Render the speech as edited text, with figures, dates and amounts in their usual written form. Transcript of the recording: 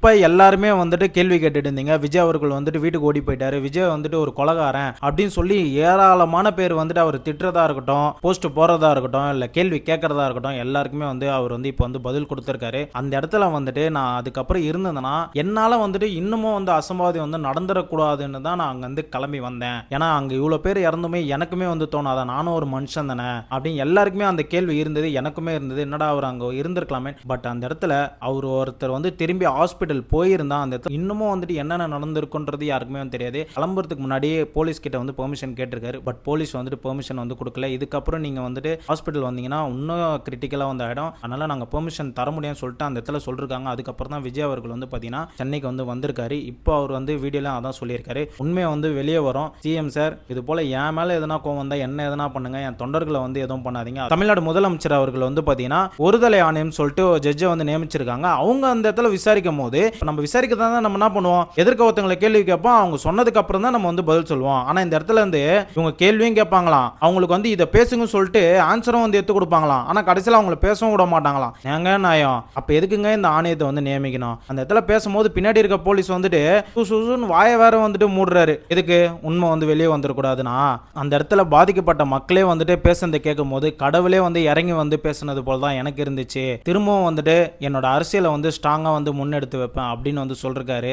இப்ப எல்லாருமே வந்துட்டு கேள்வி கேட்டுட்டு இருந்தீங்க. விஜய் அவர்கள் வந்துட்டு வீட்டுக்கு ஓடி போயிட்டாரு. விஜய் வந்துட்டு ஒரு கொலைகாரன் அப்படின்னு சொல்லி ஏராளமான பேர் வந்துட்டு அவர் திட்டுறதா இருக்கட்டும், போஸ்ட் போடுறதா இருக்கட்டும், இல்ல கேள்வி கேட்கறதா இருக்கட்டும், எல்லாருக்குமே வந்து அவர் வந்து இப்ப வந்து பதில் கொடுத்திருக்காரு. அந்த இடத்துல வந்துட்டு நான் அதுக்கப்புறம் இருந்ததுன்னா என்னால வந்துட்டு இன்னமும் வந்து அசம்பாவிதம் வந்து நடந்துடக்கூடாதுன்னு தான் நான் அங்க வந்து கிளம்பி வந்தேன். ஏன்னா அங்க இவ்வளவு பேர் இறந்துமே எனக்குமே வந்து தோணாதா, நானும் ஒரு மனுஷன் தானே அப்படின்னு எல்லாருக்குமே அந்த கேள்வி இருந்தது. எனக்குமே இருந்தது, என்னடா அவர் அங்க இருந்திருக்கலாமே. பட் அந்த இடத்துல அவர் ஒருத்தர் வந்து திரும்பி ஹாஸ்பிட்டல் போயிருந்தா அந்த இடத்துல இன்னமும் வந்துட்டு என்னென்ன நடந்திருக்குன்றது யாருக்குமே தெரியாது. கிளம்புறதுக்கு முன்னாடியே போலீஸ் கிட்ட வந்து பெர்மிஷன் கேட்டிருக்காரு. பட் போலீஸ் வந்துட்டு பெர்மிஷன் வந்து கொடுக்கல. இதுக்கப்புறம் நீங்க வந்துட்டு ஹாஸ்பிட்டல் வந்தீங்கன்னா இன்னும் கிரிட்டிக்கலா வந்து ஆயிடும், அதனால நாங்க பெர்மிஷன் தர முடியும்னு சொல்லிட்டு அந்த இடத்துல சொல்லிருக்காங்க. அதுக்கப்புறம் தான் விஜய் அவர்கள் வந்து பாத்தீங்கன்னா சென்னைக்கு வந்து வந்திருக்காரு. இப்போ அவர் வந்து வீடியோல அதான் சொல்லியிருக்காரு. உண்மையை வந்து வெளியே வரும். சிஎம் சார், இது போல என் மேல எதனா கோவம் வந்தா என்ன எதனா பண்ணுங்க, என் தொண்டர்களை வந்து எதுவும் பண்ணாதீங்க. தமிழ்நாடு முதலமைச்சர் அவர்கள் வந்து பாத்தீங்கன்னா ஒருதலை ஆணையம் சொல்லிட்டு ஜட்ஜை வந்து நியமிச்சிருக்காங்க. அவங்க அந்த இடத்துல விசாரிக்கும் போது நம்ம விசாரிக்க தான் நம்ம என்ன பண்ணுவோம், எதிர்க்க ஒருத்தங்களை கேள்வி கேட்போம். அவங்க சொன்னதுக்கு அப்புறம் தான் நம்ம வந்து பதில் சொல்லுவோம். ஆனா இந்த இடத்துல இருந்து இவங்க கேள்வியும் கேட்பாங்களாம், அவங்களுக்கு வந்து இதை பேசுங்கன்னு சொல்லிட்டு ஆன்சரும் வந்து எடுத்து கொடுப்பாங்களாம். ஆனா கடைசியில் அவங்கள பேசவும் விட மாட்டாங்களாம். ஏங்க நியாயம்? அப்ப எதுக்குங்க இந்த ஆணையத்தை வந்து நியமிக்கணும்? அந்த இடத்துல பேசும்போது பின்னாடி இருக்க போலீஸ் வந்துட்டு வாய வேற வந்துட்டு மூடுறாரு. எதுக்கு? உண்மை வந்து வெளியே வந்துடக்கூடாதுன்னா. அந்த இடத்துல பாதிக்கப்பட்ட மக்களே வந்துட்டு பேசுறதை கேட்கும் போது கடவுளே வந்து இறங்கி வந்து பேசுனது போல தான் எனக்கு இருந்துச்சு. திரும்பவும் வந்துட்டு என்னோட அரசியலை வந்து ஸ்ட்ராங்கா வந்து முன்னெடுத்து வைப்பேன் அப்படின்னு வந்து சொல்றாரு.